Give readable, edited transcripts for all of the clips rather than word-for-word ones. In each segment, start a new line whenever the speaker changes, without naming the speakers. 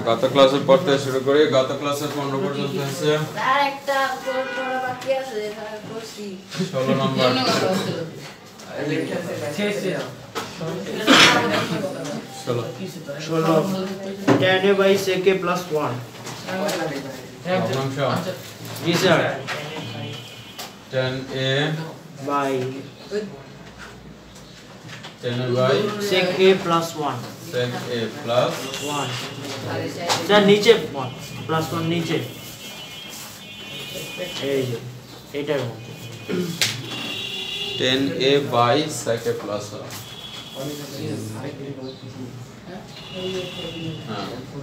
গত ক্লাসে পড়তে শুরু করি। গত ক্লাসে 15 পর্যন্ত আছে।
আর একটা পড়া বাকি আছে, তার করছি
16 নম্বর।
ষোলো 10a by sec a plus 1
ভগ্নাংশ
জি sir
10a
by sec a plus 1
sec a plus
1 sir নিচে 1 plus 1 নিচে এই যে এটার মধ্যে
10a by sec a plus 1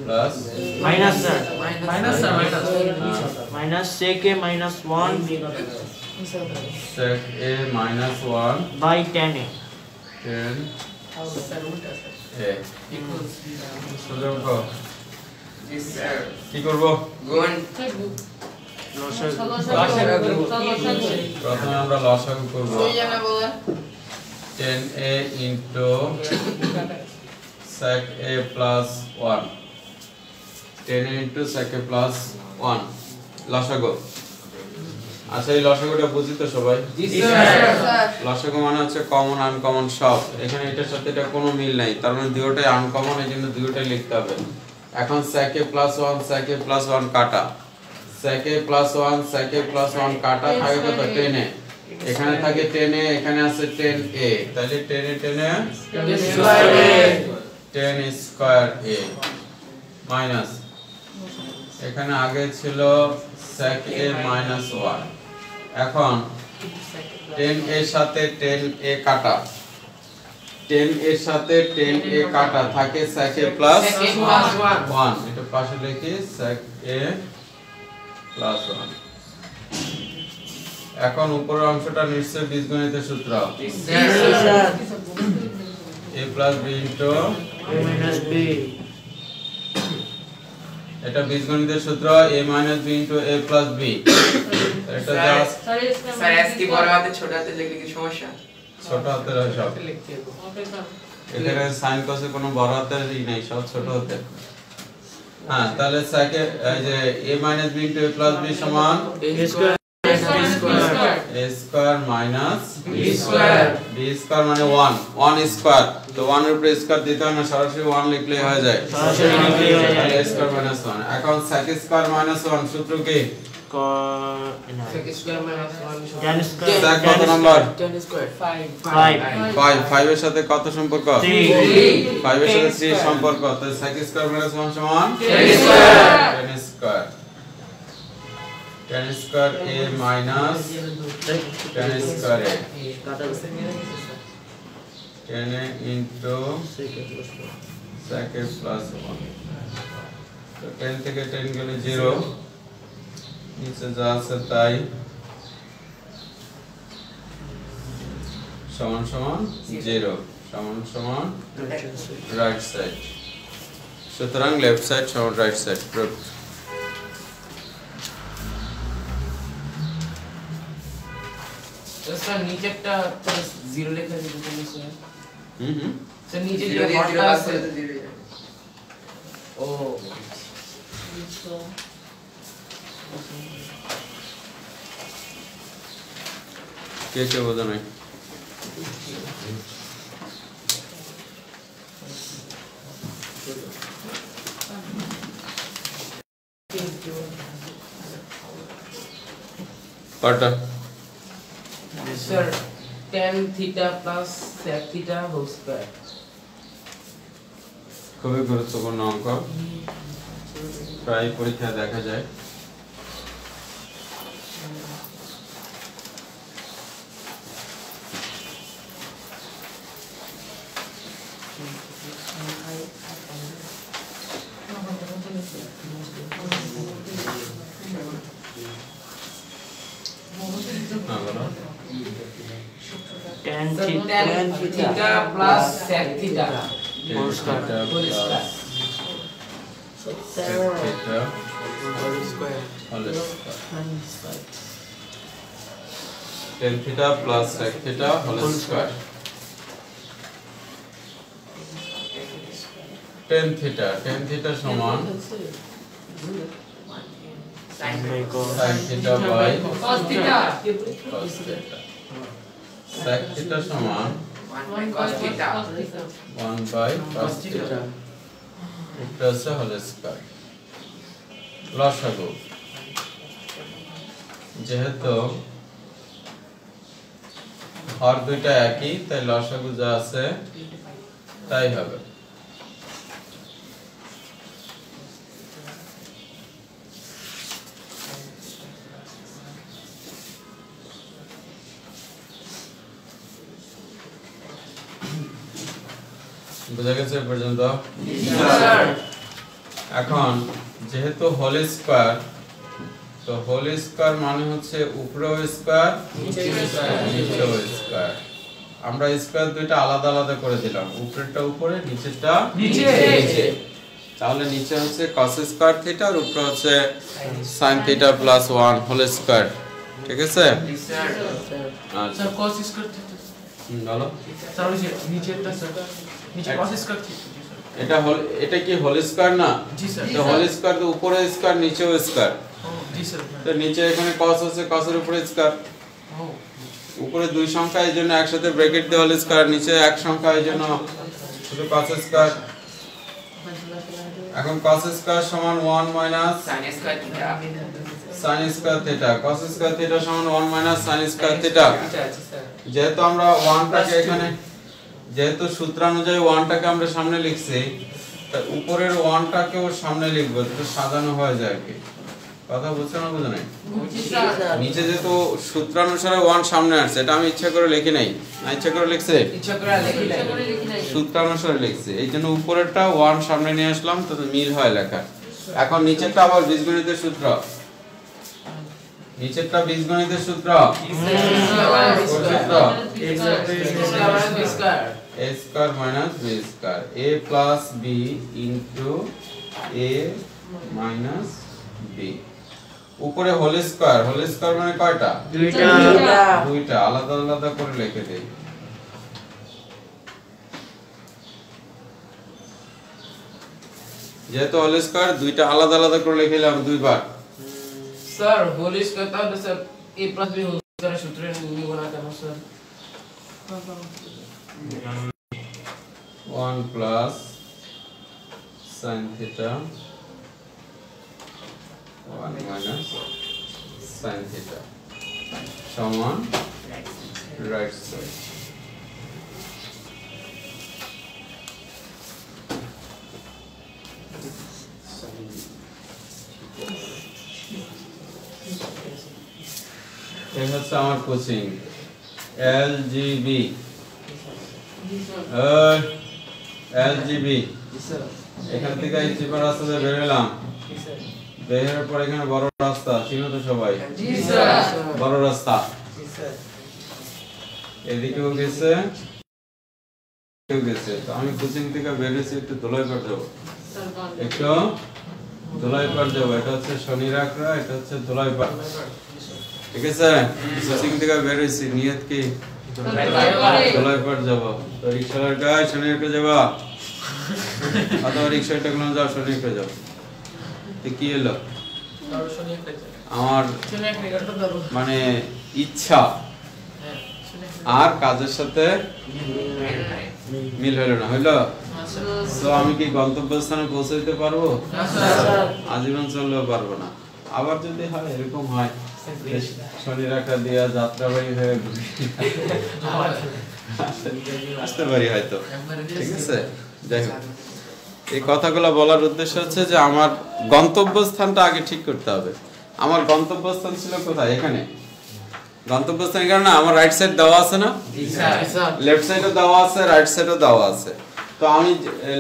plus
minus sir
minus
minus sec a minus 1
sec a minus 1
by 10a
10 a সুযোগ কি করব? প্রথমে আমরা লসাগু করব। 10a into sec a plus 1 10a into sec a plus 1 লসাগু। আচ্ছা, এই লসাগুটা বুঝি তো সবাই?
জি স্যার।
লসাগু মানে হচ্ছে কমন আনকমন সব। এখানে এটার সাথে এটা কোনো মিল নাই, তার মানে দুটোই আনকমন, এইজন্য দুটোই লিখতে হবে। এখন sec a plus 1 sec a plus 1 কাটা, sec a plus 1 sec a plus 1 কাটা থাকে কত? 10a। এখানে থাকে 10a, এখানে আছে 10a, তাহলে 10a 10 স্কয়ার a মাইনাস এখানে আগে ছিল sec a minus 1। এখন 10 এর সাথে 10a কাটা, 10 এর সাথে 10a কাটা থাকে sec a plus 1। এটা পাশে লিখি sec a plus 1। এখন উপরের অংশটা নিশ্চয় বীজগণিতের সূত্র a plus b into
a minus b
এটা বীজগণিতের সূত্র a minus b into a plus b। এটা জাস্ট
স্যার এসকি বড় হাতে ছোট হাতে লিখলে কি সমস্যা?
ছোট হাতের হয় সব। এখানে সাইন কসে কোনো বড় হাতের নেই, সব ছোট হাতের। হ্যাঁ, তাহলে sec এই যে a minus b into a plus b সমান
a square
a square minus
b square
b square মানে 1 স্কয়ার। তো 1 এর উপরে স্কয়ার দিতে হয় না, সরাসরি 1 লিখলেই হয়ে যায়।
সরাসরি লিখলেই হয়ে যায়।
a square minus 1। এখন sec square minus 1 সূত্র কি?
sec square minus 1
tan square
sec কত নাম্বার?
10 square
5
5 এর সাথে কত সম্পর্ক? 5 এর সাথে 3 সম্পর্ক। তো sec square minus 1 সমান
10 square
10 square 10 square a minus 10 square a
কাটা
10a into
sec a plus 1
sec a plus 1। তো 10 থেকে 10 গেলে 0, নিচে যা আছে তাই, সমান সমান 0 সমান সমান রাইট সাইড। সুতরাং লেফট সাইড সমান রাইট সাইড প্রুফ।
স্যার নিচেরটা 0 লেখা দিতে স্যার।
হুম
স্যার নিচে যে হরটা আছে ও
কে বোঝা নাই? পাটা
sir tan theta plus sec theta whole square।
খুবই গুরুত্বপূর্ণ অঙ্ক, প্রায় পরীক্ষায় দেখা যায়।
tan
theta plus sec theta
whole square
whole square
tan theta plus sec theta whole square। tan theta সমান
Sin
sin theta by
cos theta.
cos theta sec theta সমান
1 cos theta.
1 by cos theta এটা হচ্ছে whole square. লসাগু যেহেতু হর দুইটা একই তাই লসাগু যা আছে তাই হবে। বুঝা গেছে এ পর্যন্ত?
Sir.
এখন যেহেতু হোল স্কয়ার তো হোল স্কয়ার মানে হচ্ছে উপরেও স্কয়ার নিচেও স্কয়ার। আমরা স্কয়ার দুইটা আলাদা আলাদা করে দিলাম, উপরেরটা উপরে নিচেরটা
নিচে।
তাহলে নিচে হচ্ছে cos স্কয়ার থিটা আর উপরে হচ্ছে sin theta plus 1 whole square. ঠিক আছে?
Sir.
আচ্ছা
Sir cos square theta.
বলো
Sir ওই যে নিচেরটা স্যার নিচে cos square theta.
এটা কি হোল স্কয়ার না?
জি স্যার।
তো হোল স্কয়ার তো উপরে স্কয়ার নিচেও স্কয়ার।
জি স্যার।
তো নিচে এখানে cos আছে, cos এর উপরে স্কয়ার। উপরে দুই সংখ্যা এই জন্য একসাথে ব্র্যাকেট দিয়ে হোল স্কয়ার, নিচে এক সংখ্যা এই জন্য শুধু cos স্কয়ার। এখন cos স্কয়ার সমান 1 minus
sin square theta.
sin square theta. cos square theta সমান 1 মাইনাস sin স্কয়ার থিটা। যেহেতু আমরা 1 টাকে এখানে যেহেতু সূত্রানুযায়ী 1 টাকে আমরা সামনে লিখছি তাই উপরের 1 টাকেও সামনে লিখব, তো সাজানো হয়ে যায় কি। কথা বুঝছো না বুঝো নাই? নিচে যেহেতু সূত্রানুসারে 1 সামনে আসছে, এটা আমি ইচ্ছা করে লিখি নাই, না ইচ্ছা করে লিখছে,
ইচ্ছা করে লিখি নাই।
সূত্রানুসারে লিখছি। এই জন্য উপরেরটা 1 সামনে নিয়ে আসলাম, তো মিল হয় লেখা। এখন নিচেরটা আবার বীজগণিতের সূত্র, নিচেরটা বীজগণিতের সূত্র a square minus b square, a plus b into a minus b। উপরে হোল স্কয়ার, হোল স্কয়ার মানে কয়টা? দুইটা আলাদা আলাদা করে লিখে দেই। যেহেতু হোল স্কয়ার দুইটা আলাদা আলাদা করে লিখলাম দুইবার।
স্যার হোল স্কয়ার তাহলে sir a plus b whole square সূত্রে নিব না কেন sir?
1 plus sin theta 1 minus sin theta সমান রাইট সাইড। এই হচ্ছে আমার কোচিং LGB। LGB এখান থেকে এই চিপা রাস্তাতে বের হলাম, বের পর এখানে বড় রাস্তা, চিনো তো সবাই?
জি স্যার।
বড় রাস্তা
জি স্যার।
এদিকেও গেছে এদিকেও গেছে। তো আমি কোচিং থেকে বের হয়েছি, একটু দোলাইপাড় যাবো, একটু দোলাইপাড় যাবো। এটা হচ্ছে শনিরাকড়া, এটা হচ্ছে দোলাইপাড়। ঠিক আছে? কোচিং থেকে বের হয়েছি, নিয়ত কি দোলাইপাড় যাবো। তো রিক্সাওয়ালার গায়ে শনিরাকড়া যাবা অথবা রিক্সাটা গুলো যাও, শনিরাকড়া যাও। তো কি হলো আমার মানে ইচ্ছা আর কাজের সাথে মিল হলো না, হইলো? তো আমি কি গন্তব্যস্থানে পৌঁছাইতে পারবো? আজীবন চললেও পারবো না। আবার যদি হয় এরকম হয় শনিরাকড়া দিয়া যাত্রাবাড়ি হয়ে আসতে পারি হয়তো। ঠিক আছে? যাই হোক, এই কথাগুলো বলার উদ্দেশ্য হচ্ছে যে আমার গন্তব্যস্থানটা আগে ঠিক করতে হবে। আমার গন্তব্যস্থান ছিল কোথায়? এখানে গন্তব্যস্থান কারণে আমার রাইট সাইড দেওয়া আছে না, লেফট সাইডও দেওয়া আছে, রাইট সাইডও দেওয়া আছে। তো আমি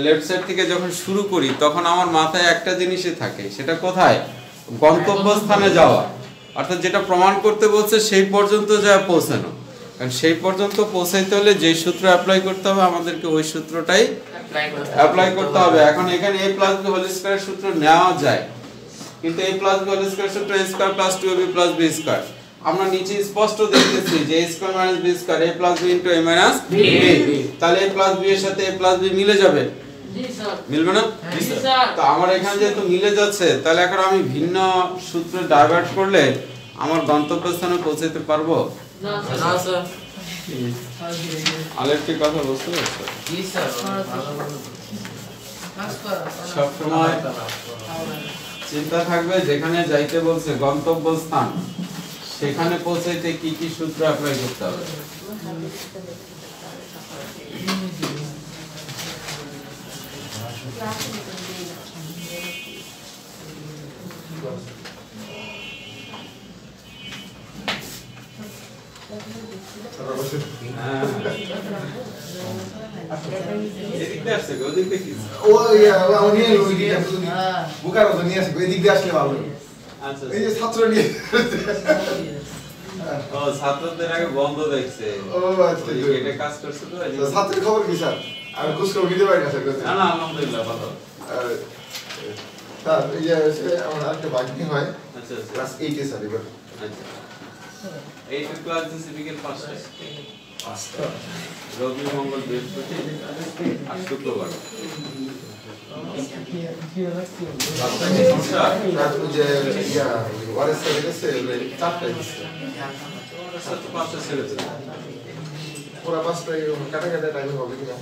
লেফট সাইড থেকে যখন শুরু করি তখন আমার মাথায় একটা জিনিসই থাকে, সেটা কোথায়? গন্তব্যস্থানে যাওয়া, অর্থাৎ যেটা প্রমাণ করতে বলছে সেই পর্যন্ত যা পৌঁছানো। কারণ সেই পর্যন্ত পৌঁছাইতে হলে যে সূত্র অ্যাপ্লাই করতে হবে আমাদেরকে ওই সূত্রটাই অ্যাপ্লাই করতে হবে। এখন এখানে a plus b whole square সূত্র নেওয়া যায়, কিন্তু a plus b whole square সূত্র a square plus 2ab plus b square. আমরা নিচে স্পষ্ট দেখতেছি যে a square minus b square a plus b into a minus b, তাহলে a প্লাস b এর সাথে a প্লাস b মিলে যাবে।
জি স্যার
মিলবে না?
জি স্যার
তো আমার এখানে যেহেতু মিলে যাচ্ছে, তাহলে এখন আমি ভিন্ন সূত্রে ডাইভার্ট করলে আমার গন্তব্যস্থানে পৌঁছাতে পারবো?
না স্যার
আরেকটি কথা বুঝতে পারছো?
জি স্যার
সবসময় চিন্তা থাকবে যেখানে যাইতে বলছে গন্তব্যস্থান, সেখানে পৌঁছাইতে কি কি সূত্র অ্যাপ্লাই করতে হবে। এদিক দিয়ে আসছে গো, ওদিক দিয়ে কি?
ও আমি নিয়ে ওই দিকে বুকার মতো নিয়ে আসি ওই দিক দিয়ে আসলে ভালো।
আচ্ছা
এই যে ছাত্র নিয়ে
ও ছাত্রদের আগে বন্ধ দেখছে।
ও আচ্ছা
এটা কাজ করছে তো এই
তো ছাত্রের খবর কি স্যার? আমি খোঁজ খবর নিতে পারি না স্যার।
না না আলহামদুলিল্লাহ ভালো।
স্যার এই যে আমার একটা বাকি হয়
আচ্ছা আচ্ছা
ক্লাস 8 এ স্যার এবার।
আচ্ছা এই ক্লাস দিছে বিকেল 5টায়।
আচ্ছা
রবি মঙ্গল বৃহস্পতি আর শুক্রবার। সমস্যা?
স্যার ওই যে ইয়া ওয়ারেস স্যার গেছে ওই 4টায় দিচ্ছে।
আচ্ছা তো 5টা ছেড়ে দিন।
পুরো 5টায় কাটা কাটা টাইম হবে কিনা?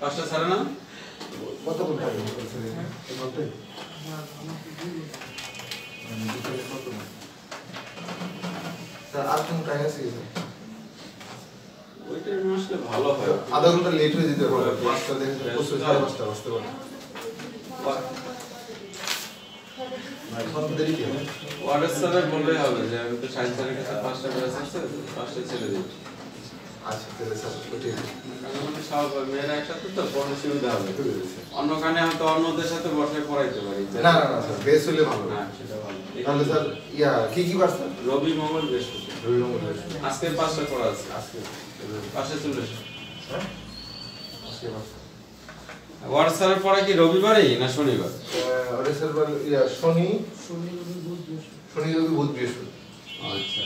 5টা ছাড়ে না?
কতক্ষণ টাইম বলছে এই ঘন্টায়? স্যার আর কোন টাইম আছে কি স্যার?
ওইটা আসলে ভালো হয়।
আধা ঘন্টা লেট হয়ে যেতে পারে। 5টা দেখে 5:30 বাজতে পারে। কত দেরি কি হবে?
ওয়াটার স্যারের বললেই হবে যে আমি তো সায়েন্স স্যারের কাছে 5টা ব্যাচ আছে, 5টা ছেড়ে দিই।
আচ্ছা তাহলে স্যার ওইটাই
কারণ মানে স্বাভাবিক মেয়েরা একসাথে তো পড়ার সুবিধা হবে। অন্যখানে হয়তো অন্যদের সাথে বসে পড়াইতে পারি।
না না না স্যার বেশ হলে ভালো।
না সেটা ভালো।
তাহলে স্যার ইয়া কি বার স্যার?
রবি মঙ্গল বৃহস্পতি।
রবি মঙ্গল
আজকে 5টা পড়া আছে।
আজকে
5টা চলে এসো।
হ্যাঁ আজকে বার
ওয়াটার স্যারের পড়া কি রবিবারই না শনিবার?
ওরে স্যার বল ইয়া শনি রবি বুধ বৃহস্পতি।
আচ্ছা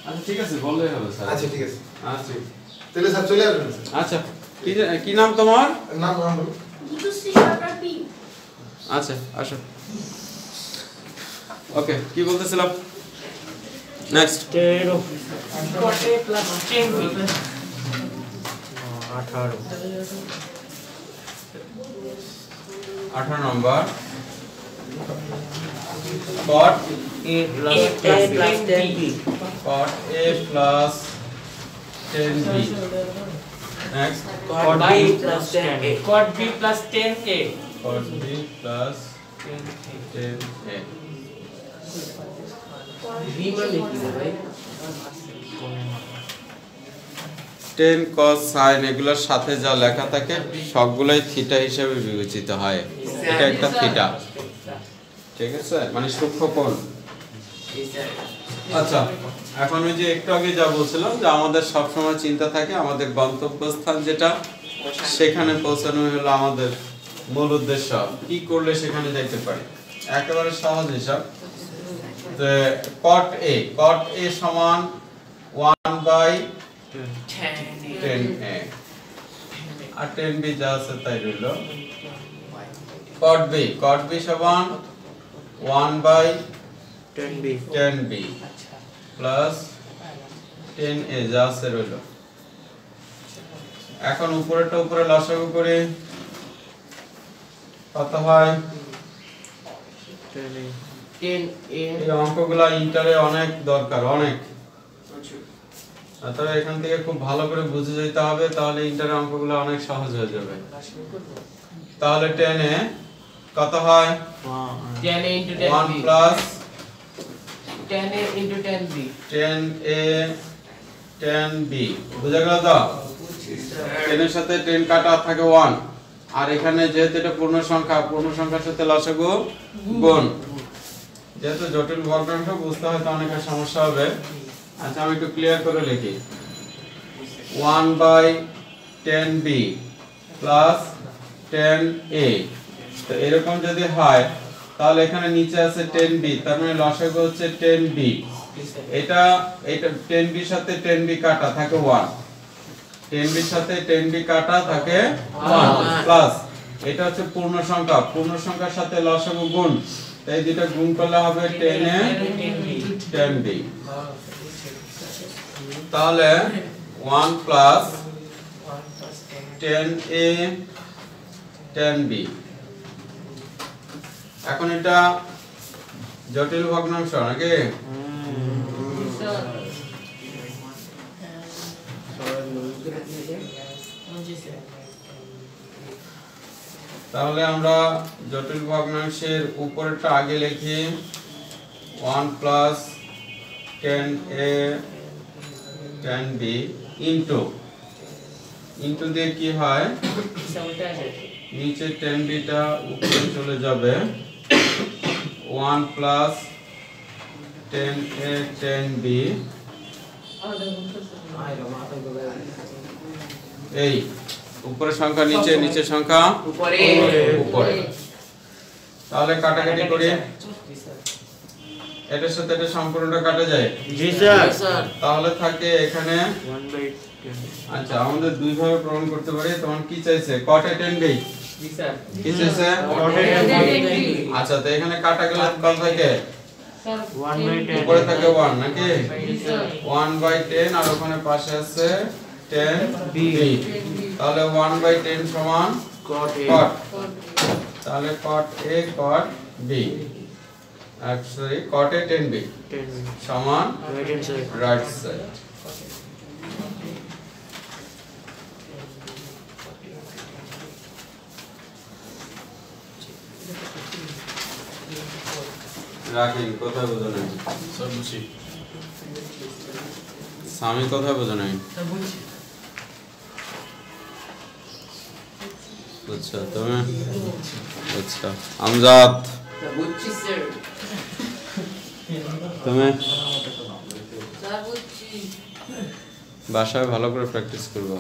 আচ্ছা ঠিক আছে বললেই হবে স্যার।
আচ্ছা ঠিক আছে
আচ্ছা
তাহলে স্যার চলে আসবেন স্যার।
আচ্ছা কি নাম তোমার?
নাম বলুন।
আচ্ছা আসো। ওকে কি বলতেছিলাম? Next
13
cot A plus 10
18
18 number cot
a plus 10b
cot a plus 10b. Next
cot b plus 10a
cot b plus 10a
cot b plus 10a.
b মানে কি ভাই?
10 cos sin এগুলোর সাথে যা লেখা থাকে সবগুলাই থিটা হিসেবে বিবেচিত হয়। এটা একটা থিটা, ঠিক আছে, মানে সূক্ষ্ম কোণ। আচ্ছা এখন ওই যে একটু আগে যা বলছিলাম যে আমাদের সব সময় চিন্তা থাকে আমাদের গন্তব্যস্থান যেটা, সেখানে পৌঁছানো হলো আমাদের মূল উদ্দেশ্য। কি করলে সেখানে যাইতে পারি? একেবারে সহজ হিসাব, যে cot a সমান 1/10a আর 10b যা আছে তাই রইল। cot b সমান 1/10b প্লাস 10a যা আছে রইল। এখন উপরেরটা উপরে লসাগু করে কত হয়?
10a
এই অঙ্কগুলা ইন্টারে অনেক দরকার, অনেক। তবে এখান থেকে খুব ভালো করে বুঝে যেতে হবে, তাহলে ইন্টারে অঙ্কগুলো অনেক সহজ হয়ে যাবে। তাহলে 10a কত হয়?
10a into
1
10b
plus
10a into 10b
10a 10b বুঝা গেল তো? 10 এর সাথে 10 কাটা থাকে 1, আর এখানে যেহেতু এটা পূর্ণ সংখ্যা, পূর্ণ সংখ্যার সাথে লসাগু গুণ, যেহেতু জটিল বর্গাংশ বুঝতে হয়তো অনেকের সমস্যা হবে। আচ্ছা আমি একটু ক্লিয়ার করে লিখি, 1/10b প্লাস 10a। তো এরকম যদি হয় তাহলে এখানে নিচে আছে 10b, তার মানে লসাগু হচ্ছে 10b। এটা 10b সাথে 10b কাটা থাকে 1, 10b এর সাথে 10b কাটা থাকে 1 প্লাস এটা হচ্ছে পূর্ণ সংখ্যার সাথে লসাগু গুণ, তাই দুটো গুণ করলে হবে 10a 10b। তাহলে 1 প্লাস 10a 10b। এখন এটা জটিল ভগ্নাংশ নাকি? তাহলে আমরা জটিল ভগ্নাংশের উপরেরটা আগে লিখি 1 প্লাস 10a 10b ইনটু দিয়ে কি হয়, নিচে 10b টা উপরে চলে যাবে 1 প্লাস 10a 10b এই উপরের সংখ্যা নিচে, নিচের সংখ্যা
উপরে।
তাহলে কাটাকাটি করি, এটার সাথে এটা সম্পূর্ণটা কাটা যায়।
জি স্যার।
তাহলে থাকে এখানে
1/10।
আচ্ছা আমাদের দুই ভাবে প্রমাণ করতে পারি। তোমার কি চাইছে? cot a 10b
G sir.
কি চাইছে? আচ্ছা তো এখানে কাটা গেলে কত থাকে?
1/10
উপরে থাকে 1 নাকি? 1/10 আর ওখানে পাশে আছে 10b। তাহলে 1/10 সমান
cot a
cot, তাহলে cot a cot b actually cot a 10b
10
সমান
right hand side।
right side। Rakin কোথায় বোঝো নাই?
স্যার বুঝছি।
স্বামী কোথায় বোঝো নাই? আচ্ছা তুমি আচ্ছা আমজাদ
বুঝছি স্যার।
তুমি
স্যার বুঝছি।
বাসায় ভালো করে প্র্যাকটিস করবা।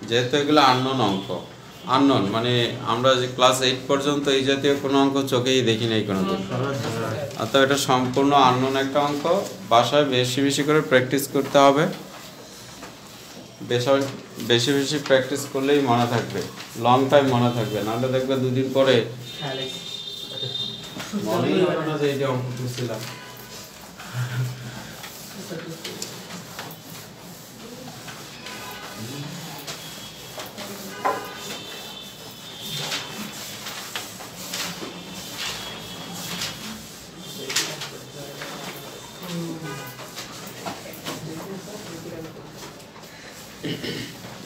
যেহেতু এগুলো আননোন অঙ্ক, আননোন মানে আমরা যে ক্লাস 8 পর্যন্ত এই জাতীয় কোনো অঙ্ক চোখেই দেখি নাই কোনোদিন। অর্থাৎ এটা সম্পূর্ণ আননোন একটা অঙ্ক, বাসায় বেশি বেশি করে প্র্যাকটিস করতে হবে। বেশি বেশি প্র্যাকটিস করলেই মনে থাকবে, লং টাইম মনে থাকবে, নাহলে দেখবে দুদিন পরে মনেই হবে না যে এই যে অঙ্ক করছিলাম।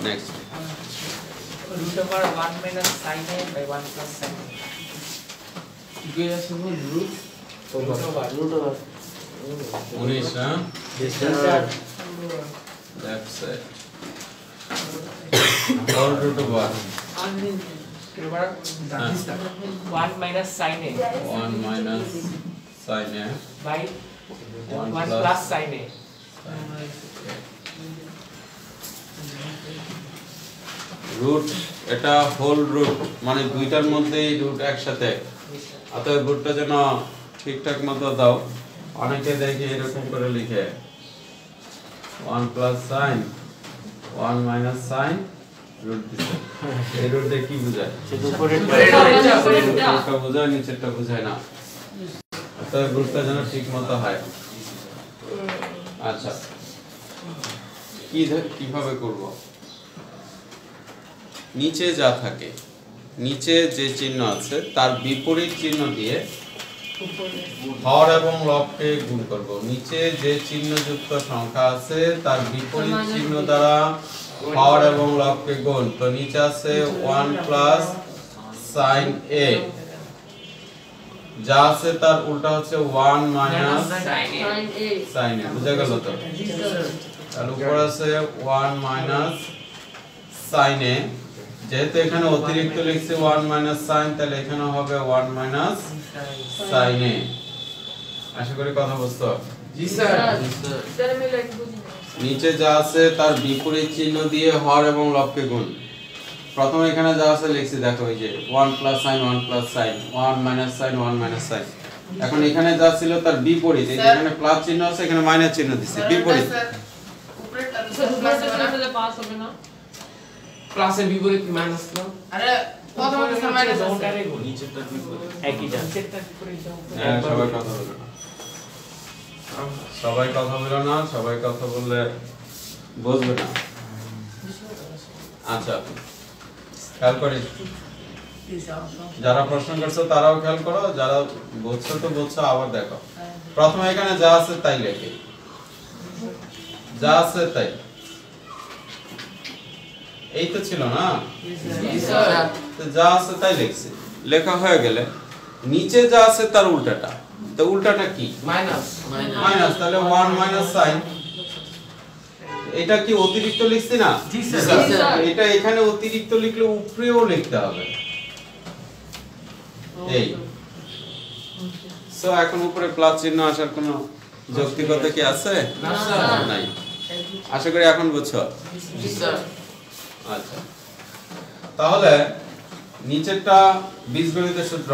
Next.
root over 1 minus sin a by 1 plus sin a equation simple root over
19 না?
yes sir
Left side. Whole root over
1 minus sin a
1 minus sin a
by
1
1
plus
plus sin a
root, এটা whole root মানে দুইটার মধ্যেই root একসাথে, অতএব রুটটা যেন ঠিকঠাক মতো দাও। অনেকে দেখি এরকম করে লিখে 1 plus sin 1 minus sin root দিছে। এই রুট দিয়ে কি বোঝায়?
শুধু উপরে
উপরটা বোঝায়, নিচেরটা বোঝায় না। অতএব রুটটা যেন ঠিক মতো হয়। আচ্ছা কিভাবে করব? নিচে যা থাকে, নিচে যে চিহ্ন আছে তার বিপরীত চিহ্ন দিয়ে হর এবং লবকে গুণ করব। নিচে যে চিহ্নযুক্ত সংখ্যা আছে তার বিপরীত চিহ্ন দ্বারা হর এবং লবকে গুণ। তো নিচে আছে 1 প্লাস sin a, যা আছে তার উল্টা হচ্ছে 1 মাইনাস sin a। বুঝা গেল তো? তার উপর আছে 1 মাইনাস sin a। যেহেতু এখানে অতিরিক্ত লিখছি 1 মাইনাস sin, তাহলে এখানে হবে 1 মাইনাস sin a। আশা করি কথা বুঝছো?
জি স্যার
স্যার আমি লাইক বুঝি না।
নিচে যা আছে তার বিপরীত চিহ্ন দিয়ে হর এবং লবকে গুণ। প্রথমে এখানে যা আছে লিখছি দেখো, এই যে 1 plus sin 1 plus sin 1 minus sin 1 minus sin। এখন এখানে যা ছিল তার বিপরীত, এই যে এখানে প্লাস চিহ্ন আছে এখানে মাইনাস চিহ্ন দিছি, বিপরীত।
স্যার প্লাস হবে না
সাথে পাস হবে না
প্লাসের বিপরীত মাইনাস না
আরে কত মাইনাস মাইনাস আছে
একই যা
হ্যাঁ সবাই কথা বলো না সবাই কথা বলো না সবাই কথা বললে বুঝবে না আচ্ছা খেয়াল করি যারা প্রশ্ন করছো তারাও খেয়াল করো যারা বুঝছো তো বুঝছো আবার দেখো প্রথমে এখানে যা আছে তাই লেখে যা আছে তাই এই তো ছিল না তো যা আছে তাই লিখছি লেখা হয়ে গেলে নিচে যা আছে তার উল্টাটা তো উল্টাটা কি
মাইনাস
মাইনাস তাহলে 1 মাইনাস sin এটা কি অতিরিক্ত লিখছি না
জি স্যার
এটা এখানে অতিরিক্ত লিখলে উপরেও লিখতে হবে এই সো এখন উপরে প্লাস চিহ্ন আসার কোনো যৌক্তিকতা কি আছে
না স্যার
নাই আশা করি এখন বুঝছো
জি স্যার
আচ্ছা তাহলে নিচেরটা বীজগণিতের সূত্র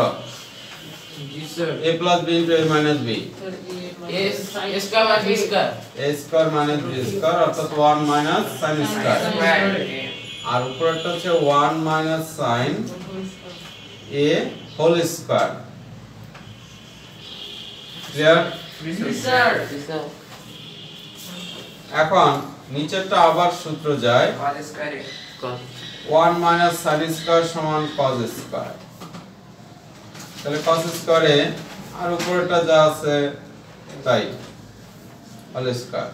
জি sir
a plus b into a minus b
is square by b square
a square minus b square অর্থাৎ 1 minus sin square আর উপরেরটা হচ্ছে 1 minus sin a whole square clear
G sir G sir
এখন নিচেরটা আবার সূত্র যায়
আর স্কয়ারে
1 minus sin square সমান cos square তাহলে cos square আর উপরেরটা যা আছে তাই whole square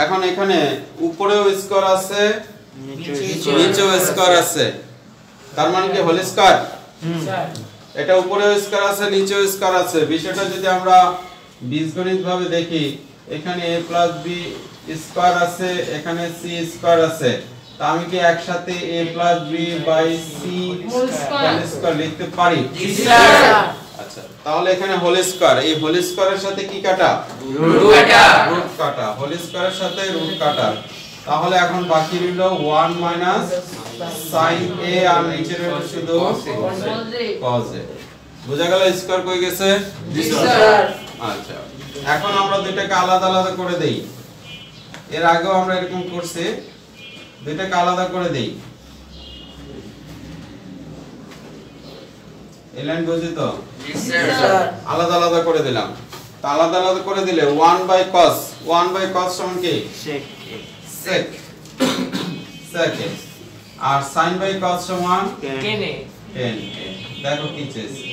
এখন এখানে উপরেও স্কয়ার আছে নিচেও স্কয়ার আছে তার মানে কি হোল স্কয়ার
স্যার
এটা উপরেও স্কয়ার আছে নিচেও স্কয়ার আছে বিষয়টা যদি আমরা বীজগণিত ভাবে দেখি এখানে a plus b স্কয়ার আছে এখানে c স্কয়ার আছে তা আমি কি একসাথে a plus b by c whole square লিখতে পারি
জি স্যার
আচ্ছা তাহলে এখানে হোল স্কয়ার এই হোল স্কয়ারের সাথে কি কাটা
রুট কাটা
রুট কাটা হোল স্কয়ারের সাথে রুট কাটা তাহলে এখন বাকি রইল 1 মাইনাস sin a আর নিচে রইল শুধু cos a বুঝা গেল স্কয়ার কই গেছে
জি স্যার
আচ্ছা এখন আমরা দুইটাকে আলাদা আলাদা করে দেই এর আগেও আমরা এরকম করছি দুইটাকে আলাদা করে দেই এই লাইন বুঝি তো
জি স্যার
আলাদা আলাদা করে দিলাম তা আলাদা আলাদা করে দিলে 1 বাই cos সমান কি
sec
sec sec a। আর sin বাই cos সমান
কেনে
tan a। দেখো কি চেয়েছে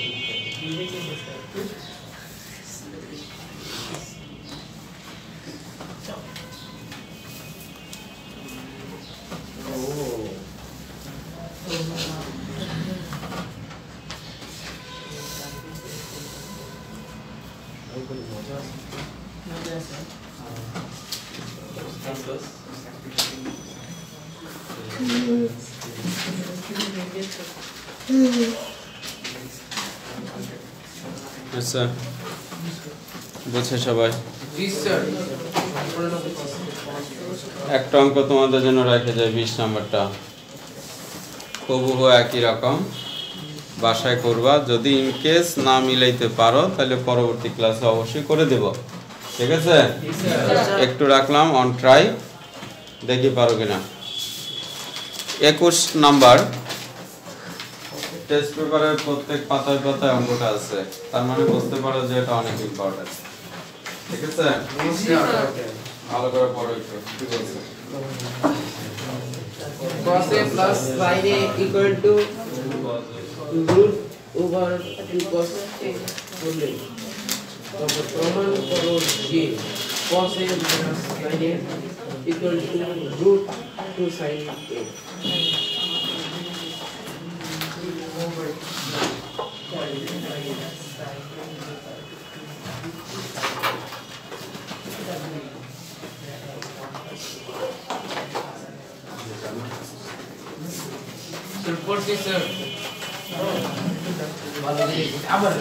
আচ্ছা বুঝছে সবাই
জি স্যার
একটা অঙ্ক তোমাদের জন্য রেখে যায় 20 নাম্বারটা হুবহু একই রকম বাসায় করবা যদি ইন কেস না মিলাইতে পারো তাহলে পরবর্তী ক্লাসে অবশ্যই করে দেব ঠিক আছে একটু রাখলাম অন ট্রাই দেখি পারো কিনা 21 নাম্বার টেস্ট পেপারের প্রত্যেক পাতায় পাতায় অঙ্কটা আছে তার মানে বুঝতে পারো যে এটা অনেক ইম্পর্টেন্ট ঠিক আছে ভালো করে পড়ো একটু কি বলছো
cos a plus sin a equal to root over 2 cos a করলে তবে প্রমাণ করো যে cos a minus sin a equal to root 2 sin a Sir, পড়ছি স্যার ভালো করে আবার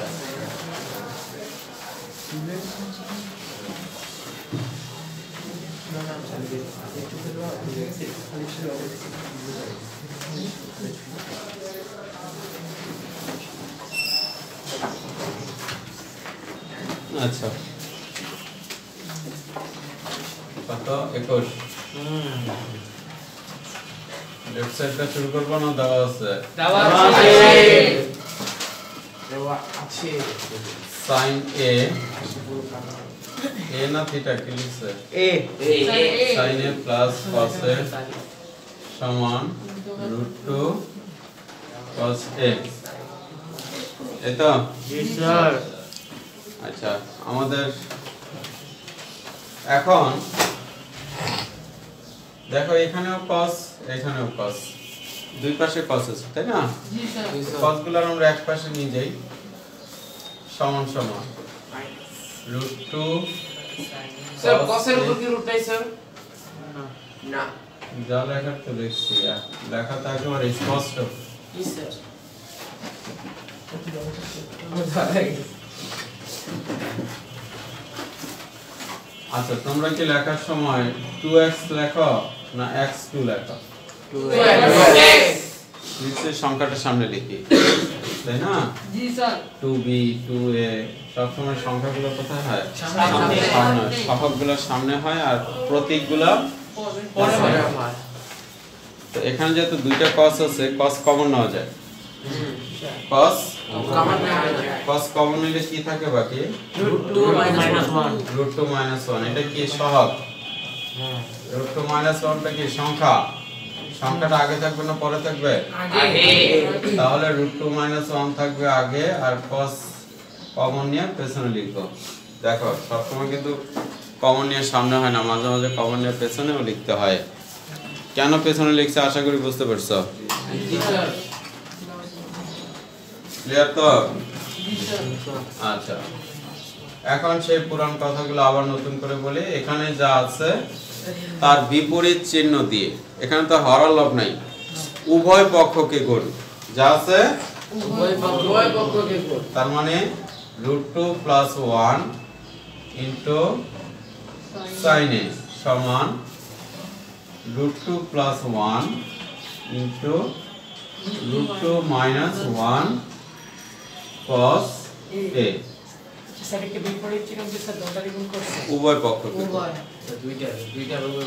আচ্ছা তো 21 লেফট সাইডটা শুরু করব না দেওয়া আছে sin a না থিটা কি লিখছে
এ
sin a plus cos a সমান √2 cos a এটা
জি স্যার
আচ্ছা আমাদের এখন দেখো এখানেও cos এখানেও cos দুই পাশে cos আছে তাই না cos গুলো আমরা এক পাশে নিয়ে যাই সমান সমান √2
স্যার cos এর উপর কি রুট নাই স্যার না
যা লেখার তো লিখছি লেখাটা একেবারে স্পষ্ট
জি স্যার
আচ্ছা তোমরা কি লেখার সময় 2x লেখো না x2 লেখো নিচের সংখ্যাটা সামনে লিখি তাই না
জি স্যার
2b 2a সব সময় সংখ্যাগুলো কোথায় হয়
সামনে।
সামনে সহগগুলো সামনে হয় আর প্রতীকগুলো
পরে
পরে
হয়।
হয়। তো এখানে যেহেতু দুইটা cos আছে cos কমন নেওয়া যায় cos
কমন নেওয়া যায়
cos কমন নিলে কি থাকে বাকি
√2 -1
√2 -1 এটা কি সহগ √2 -1 টা কি সংখ্যা সংখ্যাটা আগে থাকবে না পরে থাকবে
আগে
তাহলে √2 -1 থাকবে আগে আর cos কমন নিয়ে পেছনে লিখবো দেখো সবসময় কিন্তু কমন নিয়ে সামনে হয় না মাঝে মাঝে কমন নিয়ে পেছনেও লিখতে হয় কেন পেছনে লিখছে আশা করি বুঝতে পারছো
জি স্যার
ক্লিয়ার তো আচ্ছা এখন সেই পুরান কথাগুলো আবার নতুন করে বলি এখানে যা আছে তার বিপরীত চিহ্ন দিয়ে এখানে তো হরর লব নাই উভয় পক্ষকে গুণ যা আছে
উভয় পক্ষকে গুণ
তার মানে √2 + 1 ইনটু sin a সমান √2 + 1 ইনটু √2 - 1 cos a
স্যারকে বিপরীত চিহ্ন দিয়ে স্যার দোটারি গুণ করছে
উভয় পক্ষকে গুণ।
দুইটা রূপে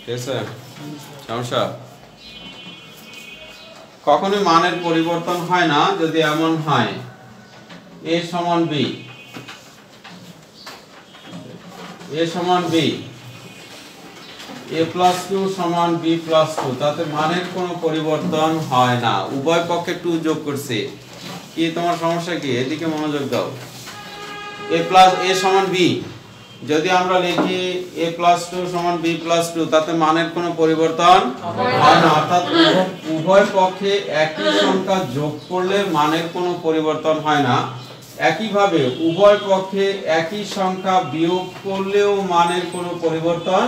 ঠিক আছে সমস্যা কখনোই মানের পরিবর্তন হয় না যদি এমন হয় a সমান b a সমান b a + 2 সমান b + 2 তাতে মানের কোনো পরিবর্তন হয় না উভয় পক্ষে 2 যোগ করছে কি তোমার সমস্যা কি এদিকে মনোযোগ দাও a সমান b যদি আমরা লিখি a + 2 সমান b + 2 তাতে মানের কোনো পরিবর্তন হয় না অর্থাৎ উভয় পক্ষে একই সংখ্যা যোগ করলে মানের কোনো পরিবর্তন হয় না একইভাবে উভয় পক্ষে একই সংখ্যা বিয়োগ করলেও মানের কোনো পরিবর্তন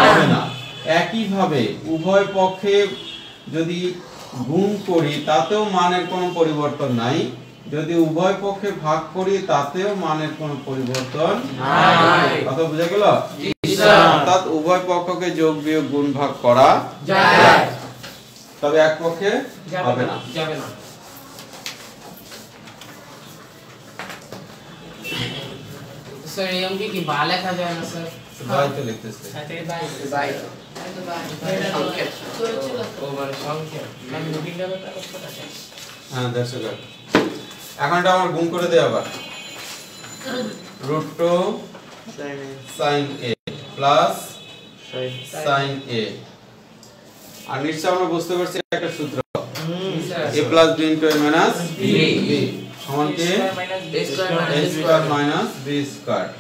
হবে না একইভাবে উভয় পক্ষে যদি গুণ করি তাতেও মানের কোনো পরিবর্তন নাই যদি উভয় পক্ষে ভাগ করি তাতেও মানের কোনো পরিবর্তন নাই কথা বুঝা গেল অর্থাৎ উভয় পক্ষকে যোগ বিয়োগ গুণ ভাগ করা যায় তবে এক পক্ষে হবে না
যাবে না স্যার এই অঙ্কে কি বা লেখা যায় না স্যার
ভাই তো লিখতেছে
সাথে বাই
বাই
সংখ্যা
ও মানে সংখ্যা
আমি মুভিং এর ব্যাপারে কথা চাই
হ্যাঁ দ্যাটস গুড এখন এটা আমার গুণ করে দে আবার √2 sin a plus sin a আর নিশ্চয় আমরা বুঝতে পারছি একটা সূত্র a plus b into a minus b সমান কি a square minus b square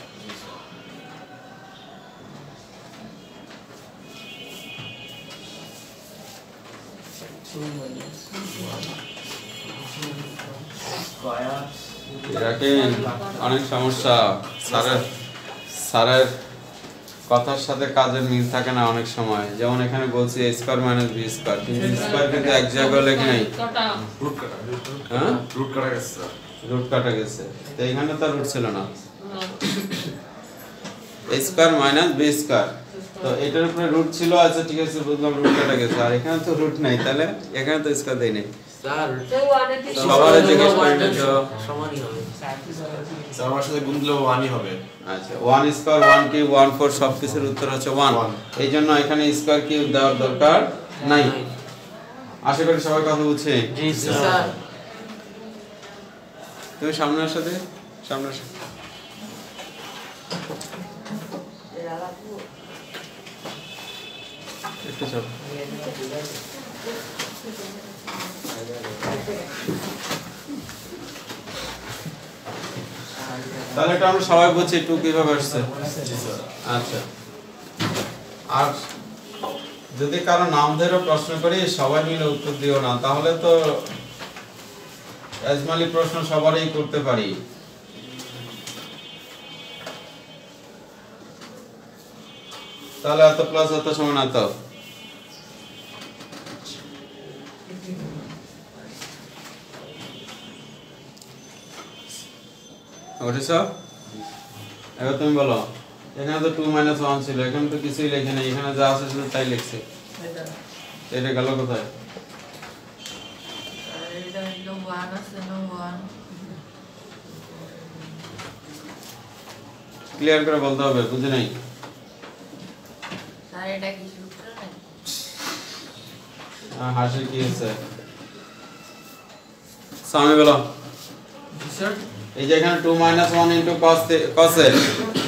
দেখেন অনেক সমস্যা স্যারের কথার সাথে কাজের মিল থাকে না অনেক সময় যেমন এখানে বলছি a square minus b square কিন্তু স্কয়ার কিন্তু এক জায়গায় লেখে নাই হ্যাঁ রুট কাটা গেছে তো এখানে তো রুট ছিল না a square minus b square তো এটার উপরে রুট ছিল আচ্ছা ঠিক আছে বুঝলাম রুট কাটা গেছে আর এখানে তো রুট নাই তাহলে এখানে তো স্কয়ার দেই নাই
স্যার
তো 180
সবারে জিজ্ঞেস করে নিছো
সমানই হবে
স্যার আমার সাথে গুণ দিলেও 1ই হবে।
আচ্ছা 1 স্কয়ার 1 কিউব 1 4 সব কিছুর উত্তর হচ্ছে 1 এই জন্য এখানে স্কয়ার কিউব দেওয়ার দরকার নাই আশা করি সবাই কথা বুঝছে
জি
স্যার
তুমি সামনে আসো দে সামনে আসো একটু চাপ তাহলে এটা আমরা সবাই বুঝছি টু কিভাবে আসছে আচ্ছা আর যদি কারো নাম ধরে প্রশ্ন করি সবাই মিলে উত্তর দিও না তাহলে তো আজমালি প্রশ্ন সবারই করতে পারি তাহলে এত প্লাস এত সমান এত উঠেছ এবার তুমি বলো এখানে তো 2 - 1 ছিল এখানে তো কিছুই লেখে নেই এখানে যা আছে শুধু তাই লিখছে এটা গেল কোথায়
এটা হলো 1 আছে না 1
ক্লিয়ার করে বলতে হবে বুঝে নাই
স্যার এটা কি সূত্র নাই
হাসি কি আছে সামনে বলো
স্যার
এই যে এখানে 2 - 1 ইনটু cos এ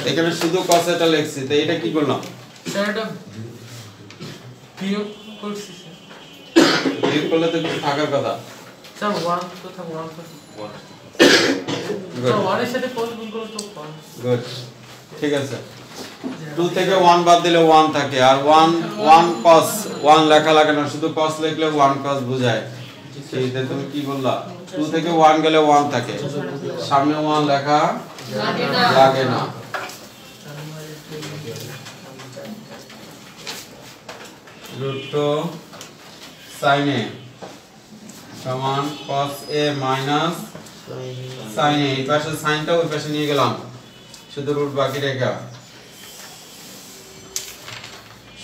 এখানে শুধু cos এটা লিখছি তো এটা কি করলাম
স্যার এটা বিয়োগ করছি স্যার
বিয়োগ করলে তো কিছু থাকার কথা
স্যার 1 তো থাক 1 তো
গুড
স্যার 1 এর সাথে cos গুণ করলে তো 1
গুড ঠিক আছে 2 থেকে 1 বাদ দিলে 1 থাকে আর 1 cos 1 লেখা লাগে না শুধু cos লিখলে 1 cos বোঝায় সেইটা তুমি কি বললা 2 থেকে 1 গেলে 1 থাকে সামনে 1 লেখা লাগে না √2 sin a সমান cos a minus sin a এই পাশে সাইনটা ওই পাশে নিয়ে গেলাম শুধু রুট বাকি রেখা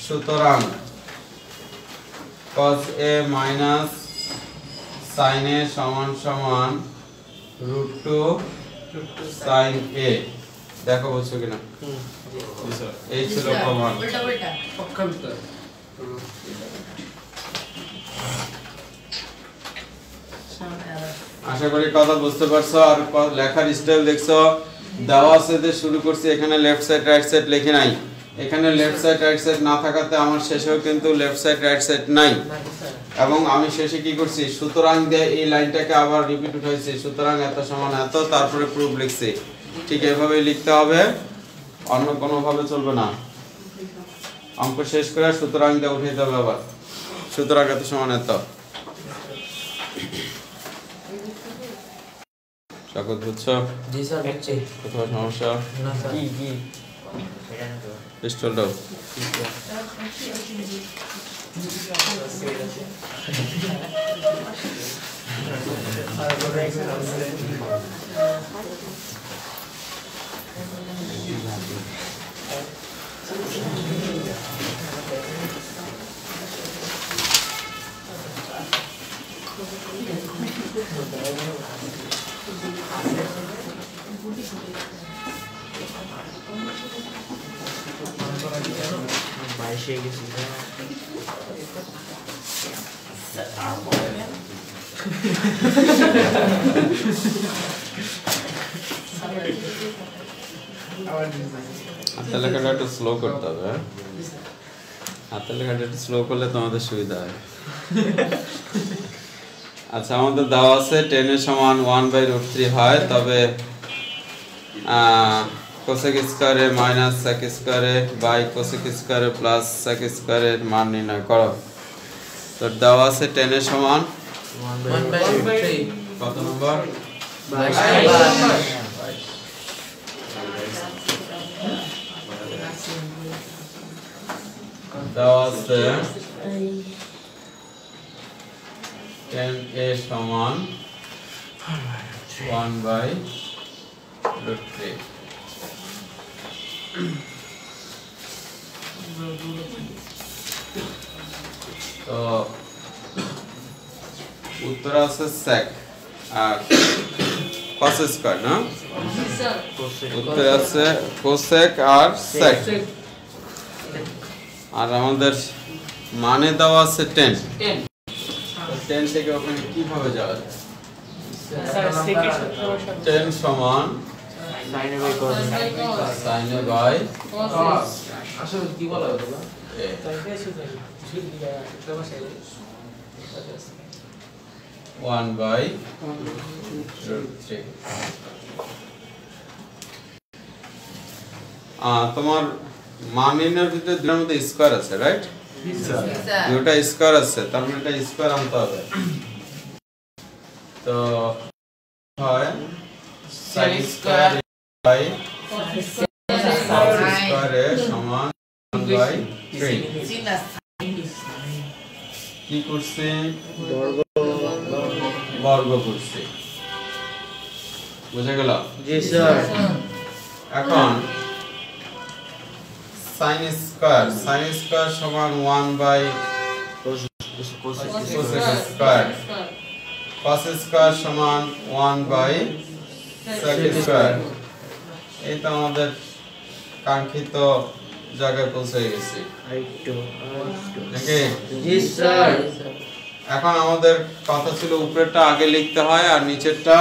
সুতরাং cos a minus sin a সমান সমান √2 sin a দেখো বুঝছো কিনা এই ছিল প্রমাণ
উল্টা উল্টা
পক্কা ভিতর
আশা করি কথা বুঝতে পারছো আর লেখার স্টাইল দেখছো দেওয়া আছে যে শুরু করছি এখানে লেফট সাইড রাইট সাইড লিখে নাই এখানে লেফট সাইড রাইট সাইড না থাকাতে আমার শেষেও কিন্তু লেফট সাইড রাইট সাইড নাই এবং আমি শেষে কি করছি সুতরাং দিয়ে এই লাইনটাকে আবার রিপিট উঠাইছি সুতরাং এত সমান এত তারপরে প্রুফ লিখছি ঠিক এইভাবেই লিখতে হবে অন্য কোনো ভাবে চলবে না অঙ্ক শেষ করে সুতরাং দিয়ে উঠাইতে হবে আবার সুতরাং এত সমান এত স্বাগত বুঝছো
জি স্যার বুঝছি
কোথাও সমস্যা
না স্যার জি জি
পিস্টল দাও
বাইশে গেছি
হাতের লেখাটা একটু স্লো করতে হবে হাতের লেখাটা একটু স্লো করলে তোমাদের সুবিধা হয় আচ্ছা আমাদের দেওয়া আছে 10 এর সমান 1/√3 হয় তবে cosec স্কয়ারে মাইনাস sec স্কয়ারে বাই cosec স্কয়ারে প্লাস sec স্কয়ারের মান নির্ণয় করো তো দেওয়া আছে 10 এর সমান
1/3
কত নম্বর
22
দেওয়া আছে 10 a সমান 1/√3 তো উত্তর আছে sec আর cos স্কয়ার না উত্তর আছে cosec আর sec আর আমাদের মানে দেওয়া আছে 10 থেকে ওখানে কিভাবে যাওয়া যায়
স্যার সেকেন্ড সূত্র বসাবো
10 সমান
sin by cos
sin by
আসলে কি বলা হলো না
a
তাই বেশি যাই ঠিক দিকে একটা বসাই
1 by root 3 তোমার মানের ভিতরে দুটোর মধ্যে স্কয়ার আছে রাইট দুটো স্কয়ার আছে তার মানে এটা স্কয়ার আনতে হবে তো হয় sin স্কয়ার বাই স্কয়ার এ সমান 1 by 3 কি করছে বর্গ করছে বুঝা গেল
জি স্যার
এখন sin স্কয়ার সমান 1 by cosec square cos square সমান 1 by sec স্কয়ার এই তো আমাদের কাঙ্ক্ষিত জায়গায় পৌঁছে গেছি নাকি
জি স্যার
এখন আমাদের কথা ছিল উপরেরটা আগে লিখতে হয় আর নিচেরটা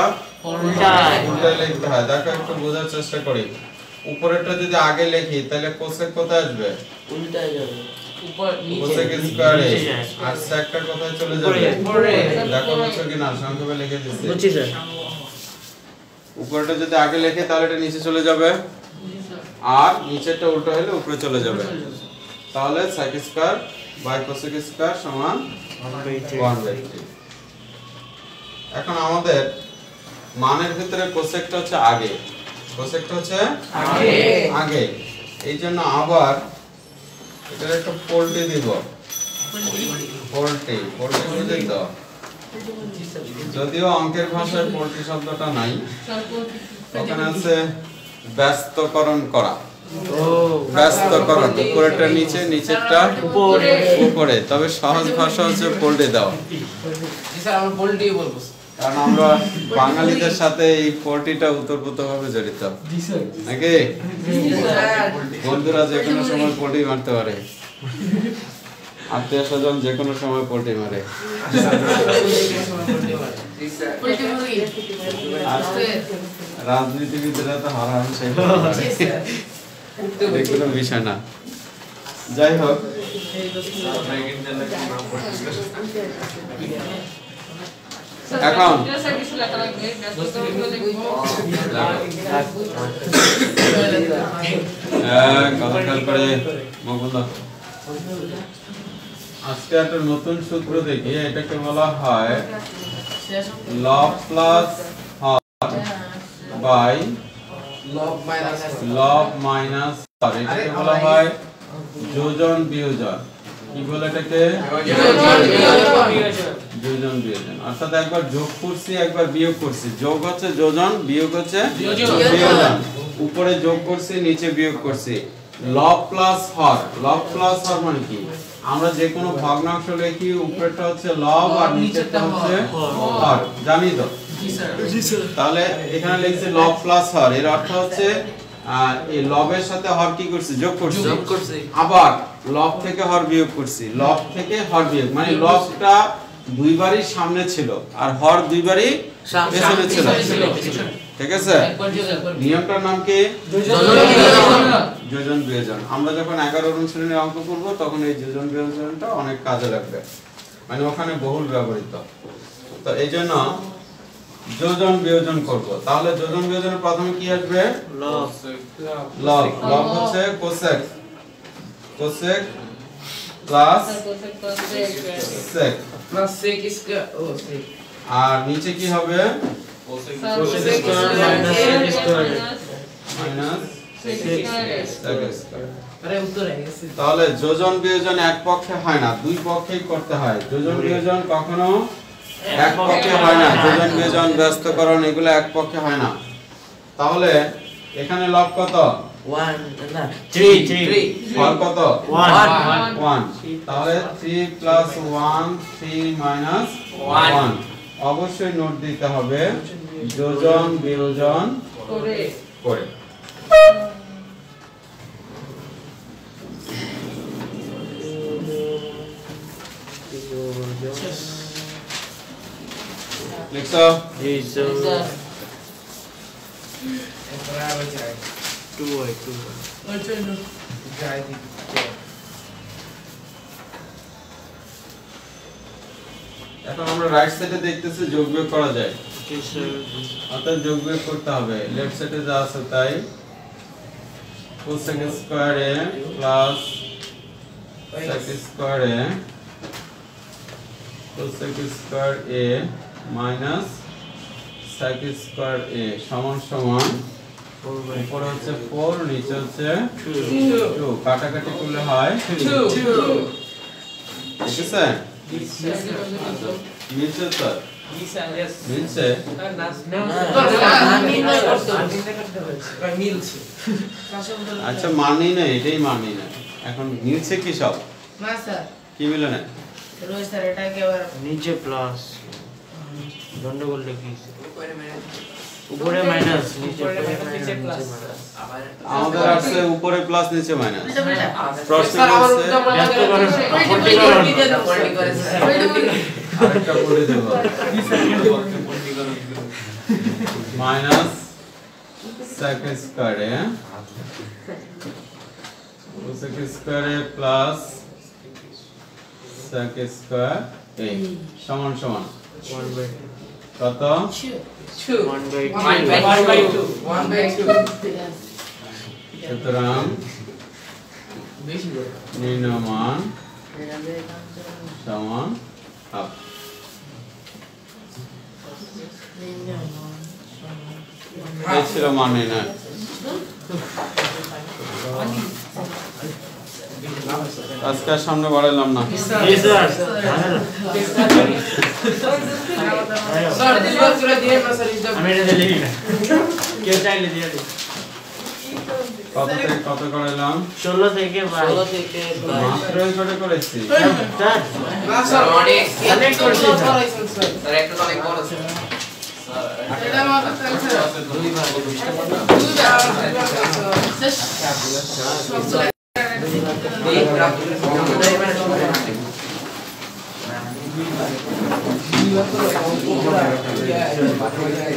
উল্টা লিখতে হয় দেখো একটু বোঝার চেষ্টা করি উপরেরটা যদি আগে লিখি তাহলে কোসেক কোথায় আসবে
উল্টা যাবে
কোসেক স্কয়ারে আর সেকটা কোথায় চলে যাবে উপরে দেখো হচ্ছে কিনা সংক্ষেপে লিখে দিচ্ছি
বুঝছি স্যার
উপরেরটা যদি আগে লিখি তাহলে এটা নিচে চলে যাবে আর নিচেরটা উল্টো হলে উপরে চলে যাবে তাহলে sec square by cosec square সমান 1/3 এখন আমাদের মানের ভিতরে কোসেকটা হচ্ছে আগে কোসেকটা হচ্ছে আগে এইজন্য আবার এটার একটা পোল্টি দিব পোল্টি বুঝে তো যদিও অঙ্কের ভাষায় পোল্টি শব্দটা নাই ওখানে আছে ব্যস্তকরণ করা ব্যস্তকরণ উপরেরটা নিচে নিচেরটা উপরে তবে সহজ ভাষা হচ্ছে পোল্টি দাও
স্যার আমরা পোল্ট্রি বলবো
কারণ আমরা বাঙালিদের সাথে এই পোল্ট্রিটা ওতপ্রোতভাবে জড়িত নাকি বন্ধুরা যে কোনো সময় পোল্ট্রি মারতে পারে আত্মীয় স্বজন যে কোনো সময় পোল্ট্রি মারে রাজনীতিবিদরা তো হারাম সেই কোনো বিষয় না যাই হোক এখন আজকে একটা নতুন সূত্র দেখি এটাকে বলা হয় লব প্লাস হর বাই লব মাইনাস হর এটাকে বলা হয় যোজন বিয়োজন কি বলে এটাকে যোজন বিয়োজন অর্থাৎ একবার যোগ করছি একবার বিয়োগ করছি যোগ হচ্ছে যোজন বিয়োগ হচ্ছে বিয়োজন উপরে যোগ করছি নিচে বিয়োগ করছি লব প্লাস হর মানে কি আমরা যে কোনো ভগ্নাংশ লিখি উপরেরটা হচ্ছে লব আর নিচেরটা হচ্ছে হর জানি তো তাহলে এখানে লিখছি লব প্লাস হর এর অর্থ হচ্ছে এই লবের সাথে হর কি করছি যোগ করছি আবার লব থেকে হর বিয়োগ করছি লব থেকে হর বিয়োগ মানে লবটা দুইবারই সামনে ছিল আর হর দুইবারই পেছনে ছিল ঠিক আছে নিয়মটার নাম কি যোজন বিয়োজন আমরা যখন 11 শ্রেণীর অঙ্ক করব তখন এই যোজন বিয়োজনটা অনেক কাজে লাগবে মানে ওখানে বহুল ব্যবহৃত তো এইজন্য যোজন বিয়োজন করব তাহলে যোজন বিয়োজনের প্রথমে কি আসবে লব হচ্ছে cosec plus sec
plus sec square ও সেক
আর নিচে কি হবে
কোসেক
মাইনাস সেক স্কয়ার
আরে উত্তর হয়ে গেছে
তাহলে যোজন বিয়োজন এক পক্ষে হয় না দুই পক্ষেই করতে হয় যোজন বিয়োজন কখনো এক পক্ষে হয় না যোজন বিয়োজন ব্যস্তকরণ এগুলো এক পক্ষে হয় না তাহলে এখানে লব কত
1 না 3
হর কত
1
1 তাহলে 3 + 1 3 - 1 অবশ্যই নোট দিতে হবে যোজন বিয়োজন
করে
করে। লিখছো?
জি স্যার। 2y 2y।
এখন আমরা রাইট সাইডে দেখতেছি যোগ বিয়োগ করা যায়,
জি স্যার।
অর্থাৎ যোগ বিয়োগ করতে হবে। লেফট সাইডে যা আছে তাই cosec square a plus sec square a cosec square a minus sec square a সমান সমান উপরে হচ্ছে 4 নিচে হচ্ছে 2 কাটাকাটি করলে হয় 2 ঠিক আছে? মিলছে তো? মিলছে? আচ্ছা মানি না, এটাই মানি না। এখন মিলছে কি সব?
না স্যার
কি মিলে না?
রোজ স্যার এটাকে আবার
নিচে প্লাস গন্ডগোল লিখিস উপরে মাইনাস নিচে প্লাস
আমাদের আছে উপরে প্লাস নিচে মাইনাস। প্রশ্ন
স্যার আমার
বলছে আরেকটা বলে দেব minus sec square a cosec square a plus sec square a সমান সমান
1/2
কত?
1/2
সুতরাং নিম্নমান সমান হাফ। এই ছিল মানে না। আজকে আর সামনে বাড়াইলাম না।
জি স্যার।
স্যার দিবাস করে দিয়ে না স্যার
আমি এটা লিখি না, কেউ চাইলে দিয়ে দিই।
কত থেকে কত করাইলাম?
16 থেকে
16 থেকে
মাত্রই করে করেছি।
স্যার
না স্যার অনেক
অনেক করছি স্যার।
স্যার একটা তো অনেক বড় স্যার
এটা আমার কাছে স্যার দুই বার
এই